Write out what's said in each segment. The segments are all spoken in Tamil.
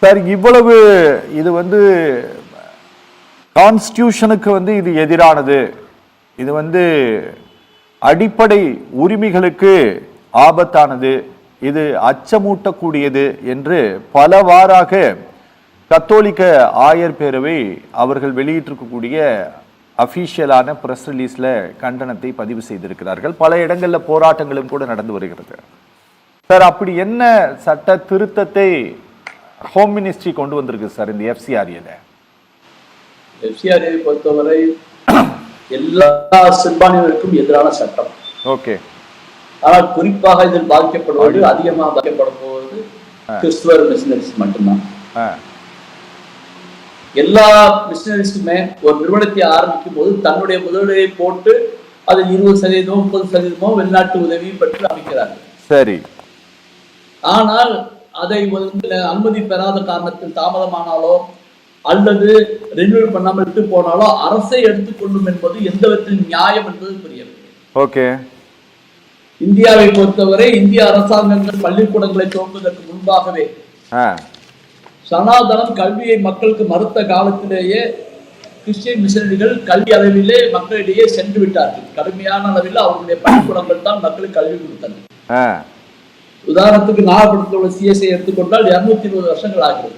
சார் இவ்வளவு இது வந்து கான்ஸ்டியூஷனுக்கு வந்து இது எதிரானது, இது வந்து அடிப்படை உரிமைகளுக்கு ஆபத்தானது, இது அச்சமூட்டக்கூடியது என்று பலவாறாக கத்தோலிக்க ஆயர் பேரவை அவர்கள் வெளியிட்டிருக்கக்கூடிய அபிஷியலான பிரஸ் ரிலீஸ்ல கண்டனத்தை பதிவு செய்திருக்கிறார்கள். பல இடங்களில் போராட்டங்களும் கூட நடந்து வருகிறது. சார் அப்படி என்ன சட்ட திருத்தத்தை ஹோம் மினிஸ்ட்ரி கொண்டு வந்திருக்கு சார் இந்த எஃப்சிஆர்ஏல? எஃப்சிஆர்ஏ பொறுத்தவரை எல்லா சிறுபான்மையினருக்கும் எதிரான சட்டம். ஓகே. ஆனால் குறிப்பாக இதில் பாதிக்கப்படுவது, அதிகமாக பாதிக்கப்பட போவது கிறிஸ்துவர் மிஷனரிஸ் மட்டும்தான். எல்லா மிஷனரிஸுமே ஒரு நிறுவனத்தை ஆரம்பிக்கும் போது தன்னுடைய முதலீடை போட்டு அது 20%, 30% வெளிநாட்டு உதவி பெற்று அமைக்கிறார்கள். சரி. ஆனால் அதை அனுமதி பெறாத காரணத்தில் தாமதமானாலோ அல்லது ரெனியூவல் பண்ணாமல் விட்டு போனாலோ அரசை எடுத்துக்கொள்ளும் என்பது எந்த விதத்தில் நியாயம் என்பது புரியவில்லை. ஓகே. இந்தியாவை பொறுத்தவரை இந்திய அரசாங்கங்கள் பள்ளிக்கூடங்களை துவங்குவதற்கு முன்பாகவே சனாதனம் கல்வியை மக்களுக்கு மறுத்த காலத்திலேயே கிறிஸ்டியன் மிஷனரிகள் கல்வி அளவிலே மக்களிடையே சென்று விட்டார்கள். கடுமையான அளவில் அவர்களுடைய பள்ளிக்கூடங்கள் தான் மக்களுக்கு கல்வி கொடுத்தன. உதாரணத்துக்கு நாகப்பட்டினத்தில் உள்ள சிஎஸ்ஐ எடுத்துக்கொண்டால் 220 வருஷங்கள் ஆகிறது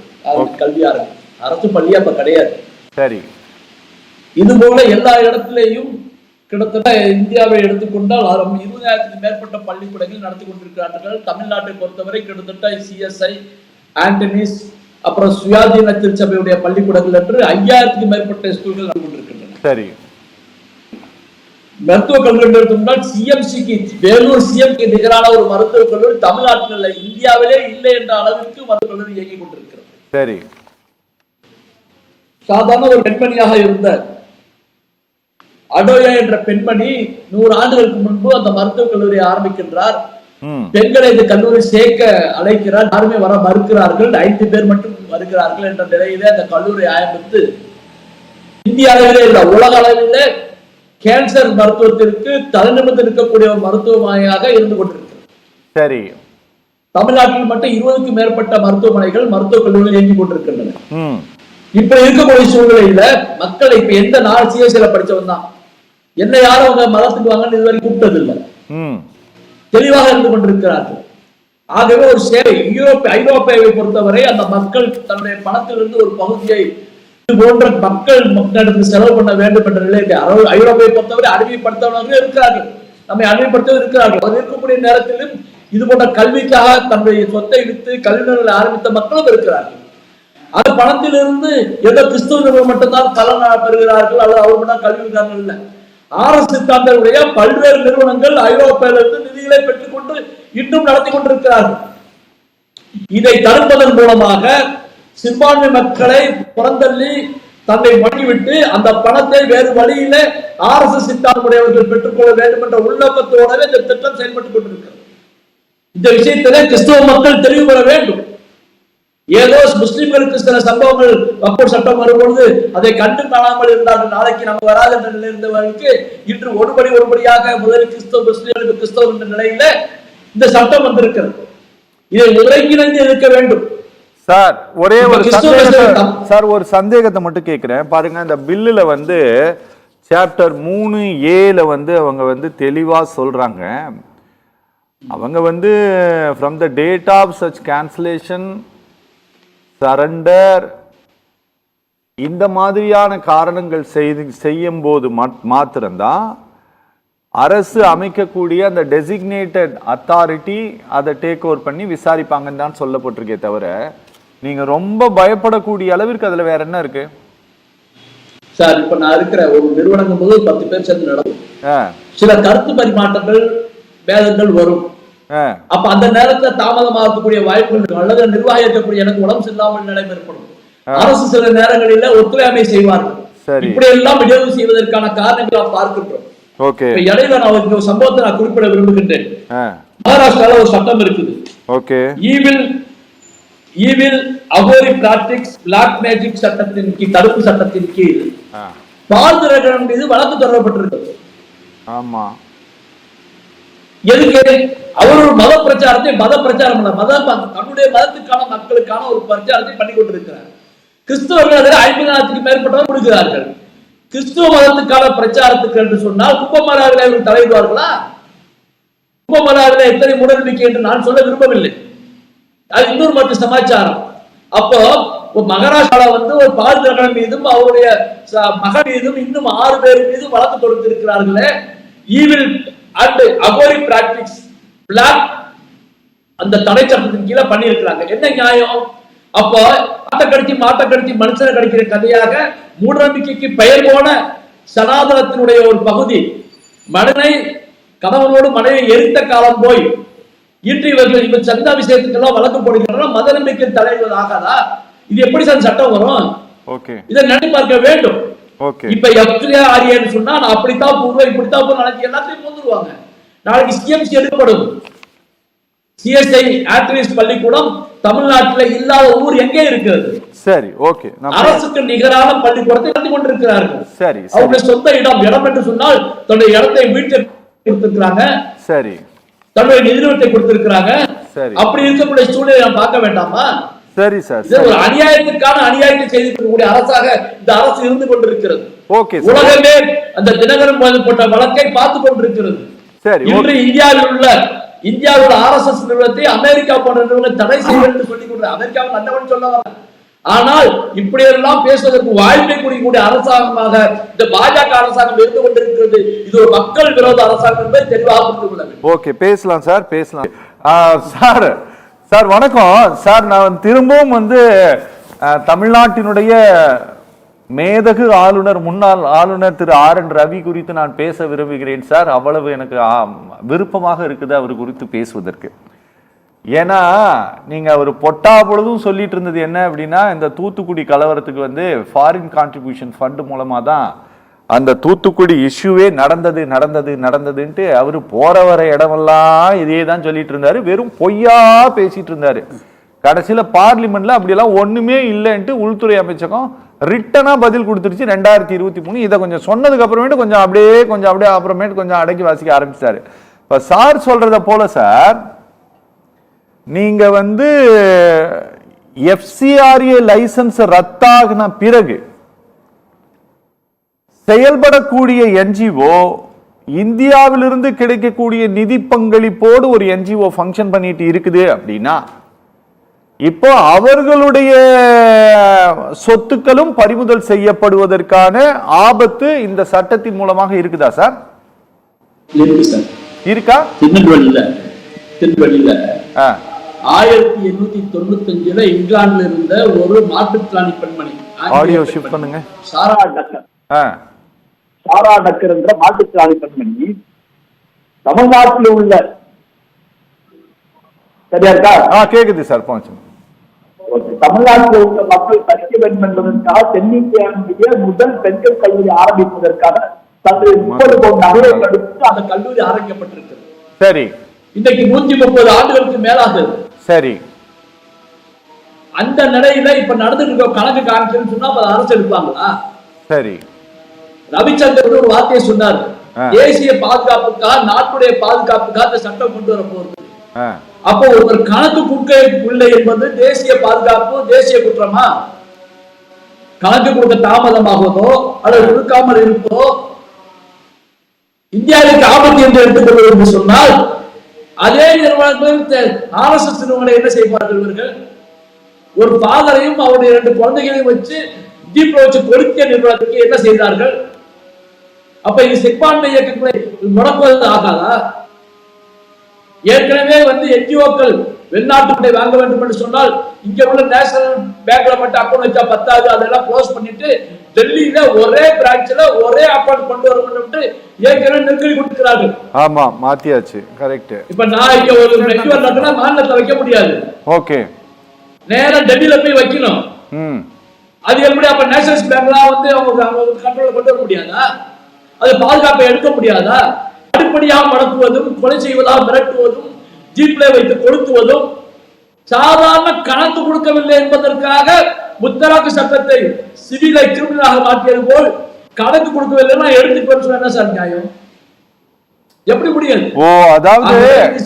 கல்வி ஆரம்பி. அரசு பள்ளி அப்ப கிடையாது. சரி. இது போல எல்லா இடத்திலேயும் கிட்டத்தட்ட இந்தியாவை எடுத்துக்கொண்டால் 20,000க்கு மேற்பட்ட பள்ளிக்கூடங்கள் நடத்தி கொண்டிருக்கிறார்கள். தமிழ்நாட்டை பொறுத்தவரை கிட்டத்தட்ட சிஎஸ்ஐ, ஆண்டனிஸ், அப்புறம் சுயாதீன திருச்சபையுடைய பள்ளிக்கூடங்கள் என்று 5000க்கு மேற்பட்ட ஸ்கூல்கள் நடந்து கொண்டிருக்கின்றன. சரி. மருத்துவக் கல்லூரி எடுத்துக்கொண்டால் சிஎம்சிக்கு, வேலூர் சிஎம்க்கு நிகரான ஒரு மருத்துவக் கல்லூரி தமிழ்நாட்டில் இந்தியாவிலே இல்லை என்ற அளவிற்கு மருத்துவக் கல்லூரி இயங்கிக் கொண்டிருக்கிறது. சரி. சாதாரண ஒரு பெண்மணியாக இருந்த அடோயா என்ற பெண்மணி 100 ஆண்டுகளுக்கு முன்பு அந்த மருத்துவக் கல்லூரியை ஆரம்பிக்கின்றார். பெண்களை இந்த கல்லூரி சேர்க்க அழைக்கிறார். யாருமே வர மறுக்கிறார்கள். 5 பேர் மட்டும் வருகிறார்கள் என்ற நிலையிலே அந்த கல்லூரி ஆரம்பித்து இந்திய அளவிலே இல்ல உலக அளவிலே கேன்சர் மருத்துவத்திற்கு தலைநிமிர்ந்து இருக்கக்கூடிய ஒரு மருத்துவமனையாக இருந்து கொண்டிருக்கிறது. சரி. தமிழ்நாட்டில் மட்டும் 20க்கும் மேற்பட்ட மருத்துவமனைகள், மருத்துவக் கல்லூரிகள் இயங்கிக் கொண்டிருக்கின்றன. இப்ப இருக்கக்கூடிய சூழ்நிலையில மக்கள் இப்ப எந்த நாள் சிஎஸ்சில படிச்சவன் தான் என்ன யாரும் அவங்க மதத்துக்கு வாங்கன்னு இதுவரை கூப்பிட்டது இல்லை. தெளிவாக இருந்து கொண்டிருக்கிறார்கள். ஆகவே ஒரு சேவை ஐரோப்பாவை பொறுத்தவரை அந்த மக்கள் தன்னுடைய பணத்திலிருந்து ஒரு பகுதியை இது போன்ற மக்கள் மக்களிடத்தில் செலவு பண்ண வேண்டும் என்ற நிலையை ஐரோப்பாவை பொறுத்தவரை அடிமைப்படுத்தவர்கள் இருக்கிறார்கள். நம்மை அடிமைப்படுத்தவர்கள் இருக்கிறார்கள். அது இருக்கக்கூடிய நேரத்திலும் இது போன்ற கல்விக்காக தன்னுடைய சொத்தை விட்டு கல்வி நிலையங்களை ஆரம்பித்த மக்களும் இருக்கிறார்கள். அந்த பணத்திலிருந்து ஏதோ கிறிஸ்தவர்கள் மட்டும்தான் பலன் பெறுகிறார்கள் அல்லது அவர் மட்டும் கல்விக்காரர்கள் இல்லை. ஆர்எஸ் சித்தாந்தருடைய பல்வேறு நிறுவனங்கள் ஐரோப்பாவிலிருந்து நிதிகளை பெற்றுக்கொண்டு இன்னும் நடத்தி கொண்டிருக்கிறார்கள். இதை தடுப்பதன் மூலமாக சிறுபான்மை மக்களை புறந்தள்ளி தன்னை மடிவிட்டு அந்த பணத்தை வேறு வழியில ஆர்எஸ்எஸ் சித்தாந்தமுடையவர்கள் பெற்றுக்கொள்ள வேண்டும் என்ற உள்நோக்கத்தோடவே இந்த திட்டம் செயல்பட்டுக் கொண்டிருக்கிறது. இந்த விஷயத்திலே கிறிஸ்தவ மக்கள் தெளிவு பெற வேண்டும். ஏதோ முஸ்லிம்களுக்கு சில சம்பவங்கள் அப்போ சட்டம் வரும்பொழுது அதை கண்டு காணாமல் இருந்தார்கள். நாளைக்கு நம்ம வராது என்ற நிலை இருந்தவர்களுக்கு இன்று ஒருபடியாக முதலில் கிறிஸ்தவ முஸ்லிம்களுக்கு கிறிஸ்தவ என்ற நிலையில இந்த சட்டம் வந்திருக்கிறது. இதை ஒருங்கிணைந்து இருக்க வேண்டும். சார் ஒரு சந்தேகத்தை மட்டும் கேட்கிறேன் பாருங்க. இந்த பில்லுல வந்து சாப்டர் 3A வந்து அவங்க வந்து தெளிவா சொல்றாங்க. அவங்க வந்து from the date of such cancellation, surrender, இந்த மாதிரியான காரணங்கள் செய்யும் போது மாத்திரம்தான் அரசு அமைக்கக்கூடிய அந்த டெசிக்னேட்டட் அத்தாரிட்டி அதை டேக் ஓவர் பண்ணி விசாரிப்பாங்கன்னு தான் சொல்லப்பட்டிருக்கே தவிர நீங்க ரொம்ப பயப்படக்கூடிய அளவிற்கு அதுல வேற என்ன இருக்கு சார்? இப்ப நான் இருக்கிற ஒரு நிறுவனங்கும் போது 10 பேர் சேர்ந்து நடக்கும். சில கருத்து பரிமாற்றங்கள் வேதங்கள் வரும். அப்ப அந்த நேரத்துல தாமதமாகக்கூடிய வாய்ப்புகள் அல்லது நிர்வாகம் இருக்கக்கூடிய எனக்கு உடம்பு சரியில்லாமல் நிலை ஏற்படும். அரசு சில நேரங்களில் ஒத்துழையாமை செய்வார்கள். இப்படி எல்லாம் இடையூறு செய்வதற்கான காரணங்களை பார்க்கின்றோம். இடையில நான் ஒரு சம்பவத்தை நான் குறிப்பிட விரும்புகின்றேன். மகாராஷ்டிரால ஒரு சட்டம் இருக்குது. Evil Aghori practices black magic சட்டத்தின் கீழ், தடுப்பு சட்டத்தின் கீழ் பால் திரகணம் மீது வழக்கு தொடரப்பட்டிருக்கிறது. ஆமா. எதுக்கு? அவர் ஒரு மத பிரச்சாரத்தை தன்னுடைய மதத்துக்கான மக்களுக்கான ஒரு பிரச்சாரத்தை பண்ணி கொண்டிருக்கிறார். கிறிஸ்தவர்கள் அதில் 50,000க்கு மேற்பட்டவர் கொடுக்கிறார்கள். கிறிஸ்துவ மதத்துக்கான பிரச்சாரத்துக்கு என்று சொன்னால் கும்பமேளாவிலே இவர்கள் தலையிடுவார்களா? கும்பமேளாவிலே எத்தனை மூடநம்பிக்கை என்று நான் சொல்ல விரும்பவில்லை. அது இன்னொரு மட்டும் சமாச்சாரம். அப்போ மகாராஷ்டிரா ஒரு பால்தகன் மீதும் அவருடைய மகன் மீதும் இன்னும் 6 பேர் மீதும் வழக்கு தொடுத்திருக்கிறார்களே. Evil and Aghori practice black அந்த தடை சட்டத்தின் கீழே பண்ணியிருக்கிறாங்க. என்ன நியாயம்? அப்போ மாட்டை கடிச்சு மனுஷனை கடிக்கிற கதையாக மூடநம்பிக்கைக்கு பெயர் போன சனாதனத்தினுடைய ஒரு பகுதி மகனை கணவனோடு மனைவி எரித்த காலம் போய் இன்று இவர்கள் சந்தா விஷயத்துக்கெல்லாம் வழக்கு போடுகிறார்கள். மத நம்பிக்கையில் தலையிடுவது ஆகாதா? இது எப்படி சார் சட்டம் வரும்? இதை நினைத்து பார்க்க வேண்டும். இப்ப எஃப்ஐஆர் சொன்னா நான் அப்படித்தான் போடுவேன் இப்படித்தான் நாளைக்கு எல்லாத்தையும் கொண்டுருவாங்க. நாளைக்கு சிஎம்சி எடுக்கப்படும். சிஎஸ்ஐ ஆக்டிவிஸ்ட் பள்ளிக்கூடம் தமிழ்நாட்டில் இல்லாத ஊர் எங்கே இருக்கிறது? சரி, ஓகே. அரசுக்கு நிகரான பள்ளிக்கூடத்தை கட்டி கொண்டிருக்கிறார்கள். சரி, அவருடைய சொந்த இடம் என்று சொன்னால் தன்னுடைய இடத்தை வீட்டை கொடுத்திருக்கிறாங்க. சரி, தன்னுடைய நிதிநிறுவனத்தை கொடுத்திருக்கிறாங்க. சரி, அப்படி இருக்கக்கூடிய சூழ்நிலை நாம் பார்க்க வேண்டாமா? சரி சார், ஒரு அநியாயத்திற்கான அநியாயத்தை செய்திருக்கக்கூடிய அரசாக இந்த அரசு இருந்து கொண்டிருக்கிறது. ஓகே, உலகமே அந்த தினகரன் போட்ட வழக்கை பார்த்து கொண்டிருக்கிறது. சரி, இன்று இந்தியாவில் RSS நிறுவனத்தை அமெரிக்கா போன்ற நிறுவனம் தடை செய்ய என்று சொல்லிக் கொண்டு அமெரிக்காவுக்கு நல்லவன் சொல்ல வர. ஆனால் இப்படி எல்லாம் பேசுவதற்கு வாய்ப்பை கொடுக்கக்கூடிய அரசாங்கமாக இந்த பாஜக அரசாங்கம் இருந்து கொண்டிருக்கிறது. இது ஒரு மக்கள் விரோத அரசாங்கம் என்பதை தெளிவாக புரிந்து கொள்ள வேண்டும். ஓகே, பேசலாம் சார், பேசலாம். சார் வணக்கம் சார். நான் திரும்பவும் தமிழ்நாட்டினுடைய மேதகு ஆளுநர், முன்னாள் ஆளுநர் திரு RN ரவி குறித்து நான் பேச விரும்புகிறேன் சார். அவ்வளவு எனக்கு விருப்பமாக இருக்குது அவர் குறித்து பேசுவதற்கு. ஏன்னா நீங்க அவர் பொட்டா பொழுதும் சொல்லிட்டு இருந்தது என்ன அப்படின்னா, இந்த தூத்துக்குடி கலவரத்துக்கு ஃபாரின் கான்ட்ரிபியூஷன் ஃபண்ட் மூலமா தான் அந்த தூத்துக்குடி இஷ்யூவே நடந்ததுன்ட்டு அவரு போற வர இடமெல்லாம் இதே தான் சொல்லிட்டு இருந்தாரு. வெறும் பொய்யா பேசிட்டு இருந்தாரு. கடைசியில பார்லிமெண்ட்ல அப்படியெல்லாம் ஒண்ணுமே இல்லைன்ட்டு உள்துறை அமைச்சகம் ரிட்டனா பதில் கொடுத்துருச்சு 2023. இதை கொஞ்சம் சொன்னதுக்கு அப்புறமேட்டு கொஞ்சம் அப்படியே அப்புறமேட்டு கொஞ்சம் அடக்கி வாசிக்க ஆரம்பிச்சாரு. இப்ப சார் சொல்றத போல சார், நீங்க FCRA லைசன்ஸ் ரத்தாகின பிறகு செயல்படக்கூடிய NGO இந்தியாவிலிருந்து கிடைக்கக்கூடிய நிதி பங்களிப்போடு ஒரு NGO ஃபங்க்ஷன் பண்ணிட்டு இருக்குது அப்படின்னா, இப்போ அவர்களுடைய சொத்துக்களும் பறிமுதல் செய்யப்படுவதற்கான ஆபத்து இந்த சட்டத்தின் மூலமாக இருக்குதா சார்? இருக்கா? 1895 இங்கிலாந்துல இருந்த ஒரு மாற்றுத்திறனாளி பெண்மணி, ஆடியோ ஷிஃப்ட் பண்ணுங்க, சாரா டக்கர் என்ற மாற்றுத்திறனாளி பெண்மணி தமிழ்நாட்டில் உள்ள, சரியா இருக்கா? கேக்குது சார், போச்சு. தமிழ்நாட்டில் உள்ள மக்கள் படிக்க வேண்டும் என்பதற்காக தென்னிந்தியாவுடைய முதல் பெண்கள் கல்லூரி ஆரம்பிப்பதற்காக 30 கோடி நகரை கடுத்து அந்த கல்லூரி ஆரம்பிக்கப்பட்டிருக்கிறது. சரி, இன்னைக்கு 130 ஆண்டுகளுக்கு மேலாகுது. சரி, அந்த நிலையில இப்ப நடந்துட்டு இருக்க கணக்கு காமிக்கணும்னு சொன்னா அரசு எடுப்பாங்களா? சரி, ரவிச்சந்திரன் ஒரு வார்த்தையை சொன்னார், தேசிய பாதுகாப்புக்காக, நாட்டுடைய பாதுகாப்புக்காக இந்த சட்டம் கொண்டு வர போறது. அப்போ ஒரு கணக்கு கொடுக்கவில்லை என்பது தேசிய பாதுகாப்பு, தேசிய குற்றமா? கணக்கு கொடுக்க தாமதமாகுவதோ அல்லது கொடுக்காமல் இருப்பதோ இந்தியாவுக்கு ஆபத்து என்று எடுத்துக்கொள்வது என்று சொன்னால், அதே நிறுவனங்கள் RSS நிறுவனங்களை என்ன செய்வார்கள்? இவர்கள் ஒரு ஃபாதரையும் அவருடைய 2 குழந்தைகளையும் வச்சு ஜீப்ல வச்சு கொளுத்திய நிறுவனத்துக்கு என்ன செய்தார்கள்? அப்ப இது சிறுபான்மை இயக்கங்களை முடக்குவது ஆகாதா? ஏற்கனவே NGO-க்கள் வெளிநாட்டுக்குள்ளே வாங்க வேண்டும் என்று சொன்னால் இங்க உள்ள நேஷனல் பேங்க்ல மட்டும் அக்கௌண்ட் வச்சா பத்தாது, அதெல்லாம் க்ளோஸ் பண்ணிட்டு டெல்லியில ஒரே பிரான்ச்ல ஒரே அக்கௌண்ட் கொண்டு வர வேண்டும் ஏற்கனவே நெருக்கடி கொடுக்கிறார்கள். ஆமா, மாத்தியாச்சு. கரெக்ட். இப்ப நான் இங்க ஒரு நெட்வொர்க் நடத்தினா மாநிலத்தை வைக்க முடியாது. ஓகே, நேரா டெல்லியில போய் வைக்கணும். அது எப்படி? அப்ப நேஷனல் பேங்க்லாம் அவங்க கண்ட்ரோல் கொண்டு வர முடியாதா? அது பாதுகாப்பை எடுக்க முடியாதா? அடிப்படையாக மடக்குவதும், கொலை செய்வதாக மிரட்டுவதும், ஜீப்ல வைத்து கொளுத்துவதும், சாதாரண கணக்கு கொடுக்கவில்லை என்பதற்காக முத்தலாக்கு சட்டத்தை சிவிலை கிரிமினலாக மாற்றியது போல் கணக்கு கொடுக்கவில்லைன்னா எடுத்துட்டு வர என்ன சார் நியாயம்? எப்படி முடியாது? ஓ, அதாவது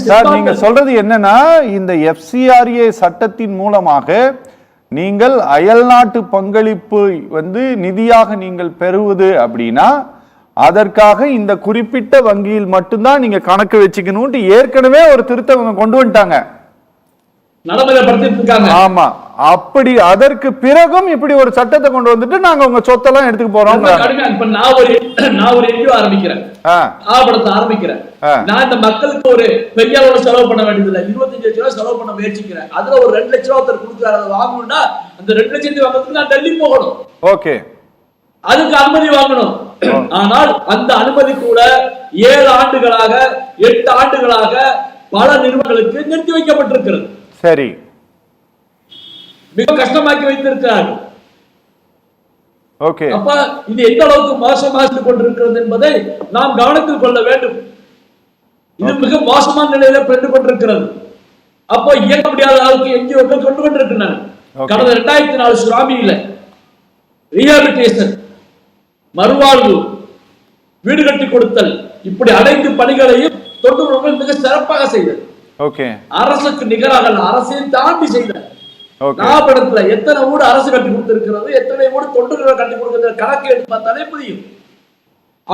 சார் நீங்க சொல்றது என்னன்னா, இந்த FCRA சட்டத்தின் மூலமாக நீங்கள் அயல்நாட்டு பங்களிப்பு நிதியாக நீங்கள் பெறுவது அப்படின்னா அதற்காக இந்த குறிப்பிட்ட வங்கியில் மட்டும்தான் நீங்க கணக்கு வச்சுக்கணும்னு ஏற்கனவே ஒரு திருத்தம் கொண்டு வந்துட்டாங்க, நடைமுறைப்படுத்திட்டு இருக்காங்க. ஆமா, அப்படி அதற்கு பிறகும் இப்படி ஒரு சட்டத்தை கொண்டு வந்துட்டு நாங்க உங்க சொத்தெல்லாம் எடுத்துக்க போறோம். இப்ப நான் ஒரு NGO ஆரம்பிக்கிறேன், ஆரம்பிக்கிறேன். நான் இந்த மக்களுக்கு ஒரு பெரிய அளவு செலவு பண்ண வேண்டியதில்லை, 25 லட்சம் ரூபாய் செலவு பண்ண முயற்சிக்கிறேன். அதுல ஒரு 2 லட்சம் ரூபாய் ஒருத்தர் கொடுக்குறாரு, அதை வாங்கணும்னா அந்த 2 லட்சத்தை வாங்குறதுக்கு நான் டெல்லி போகணும். ஓகே, அதுக்கு அனுமதி வாங்கணும். ஆனால் அந்த அனுமதி கூட 7 ஆண்டுகளாக 8 ஆண்டுகளாக பல நிறுவனங்களுக்கு நிறுத்தி வைக்கப்பட்டிருக்கிறது. சரி, மிக கஷ்டமாக்கி வைத்திருக்கிறார்கள். ஓகே, அப்ப இது எந்த அளவுக்கு மோசமாக கொண்டிருக்கிறது என்பதை நாம் கவனத்தில் கொள்ள வேண்டும். இது மிக மோசமான நிலையில பெற்று கொண்டிருக்கிறது. அப்போ இயங்க முடியாத அளவுக்கு என்ஜிஓக்கள் கொண்டு கொண்டிருக்கின்றன. கடந்த 2004 சுனாமியில ரீஹாபிலிட்டேஷன், மறுவாழ்வு, வீடு கட்டி கொடுத்தல், இப்படி அனைத்து பணிகளையும் தொண்டு மிக சிறப்பாக செய்தது. அரசுக்கு நிகராக அரசை தாண்டி செய்தது. நாகப்படத்துல எத்தனை வீடு அரசு கட்டி கொடுத்திருக்கிறது, எத்தனை வீடு தொண்டுகளை கட்டி கொடுக்கிற கணக்கு எடுத்து பார்த்தாலே புரியும்.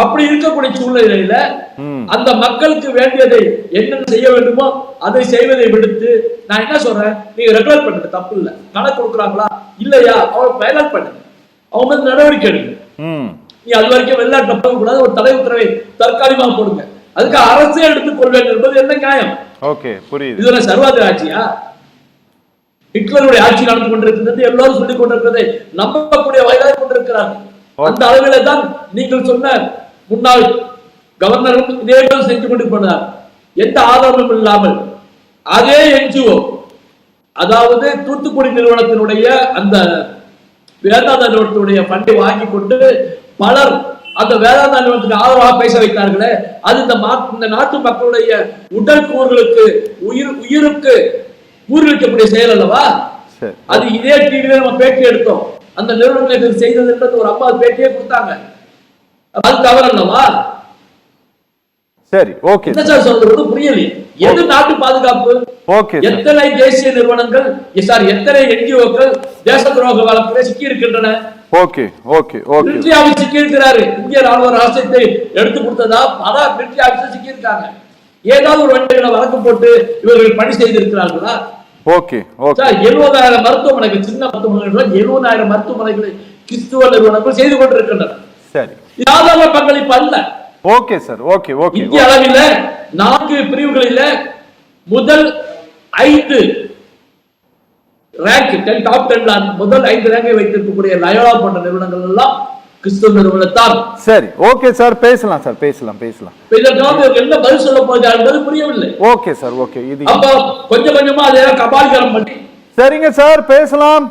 அப்படி இருக்கக்கூடிய சூழ்நிலையில அந்த மக்களுக்கு வேண்டியதை என்னென்ன செய்ய வேண்டுமோ அதை செய்வதை விடுத்து, நான் என்ன சொல்றேன், நீங்க ரெகுலர் பண்ணுங்க, தப்பு இல்லை. கணக்கு கொடுக்குறாங்களா இல்லையா அவங்க பைலட் பண்ணுங்க, அவங்க வந்து நடவடிக்கை எடுங்க. நீ அது வரைக்கும் வெளிநாட்டு போக கூடாது, ஒரு தடை உத்தரவை தற்காலிகமாக போடுங்க. அதுக்கு அரசே எடுத்துக் கொள்வேன் என்பது என்ன நியாயம்? இதுல சர்வாதிகார ஆட்சியா? ஹிட்லருடைய ஆட்சி நடந்து கொண்டிருக்கிறது, எல்லாரும் சொல்லிக் கொண்டிருக்கிறதை நம்பக்கூடிய வயதாக கொண்டிருக்கிறார்கள். அந்த அளவில தான் நீங்கள் சொன்ன முன்னாள் கவர்னரும் இதே போல் செஞ்சு கொண்டு போனார். எந்த ஆதாரமும் இல்லாமல் அதே NGO, அதாவது தூத்துக்குடி நிறுவனத்தினுடைய அந்த வேதாந்தா நிறுவனத்தினுடைய ஃபண்டை வாங்கி கொண்டு பலர் அந்த வேதாந்தா நிறுவனத்துக்கு ஆதரவாக பேச வைத்தார்களே, அது இந்த நாட்டு மக்களுடைய உடல் கூறுகளுக்கு உயிருக்கு ஊர்விக்கக்கூடிய செயல் அல்லவா? அது இதே டிவியில நம்ம பேட்டி எடுத்தோம். அந்த நிறுவனங்கள் செய்தது ஒரு அம்மா பேட்டியே கொடுத்தாங்க. அது தவறு அல்லவா? சரி, ஓகே. என்ன சார் சொல்றது புரியலையே. எது நாட்டு பாதுகாப்பு? எத்தனை தேசிய நிறுவனங்கள், எத்தனை NGOக்கள் தேச துரோக வழக்கில் சிக்கி இருக்கின்றன? மிலிட்டரி ஆபீஸ் சிக்கி இருக்கிறாரு. இந்திய ராணுவ ரகசியத்தை எடுத்து கொடுத்ததா பல மிலிட்டரி ஆபீஸ் சிக்கி இருக்காங்க. ஏதாவது ஒரு வண்டிகளை வழக்கு போட்டு இவர்கள் பணி செய்திருக்கிறார்களா? 70,000 மருத்துவமனைகள், சின்ன மருத்துவமனைகள் 70,000 மருத்துவமனைகளை கிறிஸ்துவ நிறுவனங்கள் செய்து கொண்டிருக்கின்றன. சாதாரண பங்களிப்பு அல்ல. இந்திய அளவில் 4 பிரிவுகளில் முதல் 5 ரேங்க், டாப் 10 முதல் 5 ரேங்கை வைத்திருக்கக்கூடிய லயோலா போன்ற நிறுவனங்கள் எல்லாம் கிறிஸ்துவ நிறுவனத்தான். சரி, ஓகே சார், பேசலாம் சார், பேசலாம். இதற்கு என்ன பதில் சொல்ல போகிறார் என்பது புரியவில்லை. Okay sir, okay. அப்ப கொஞ்சம் கொஞ்சமா அதை கபாலிகரம் பண்ணி. சரிங்க சார், பேசலாம்.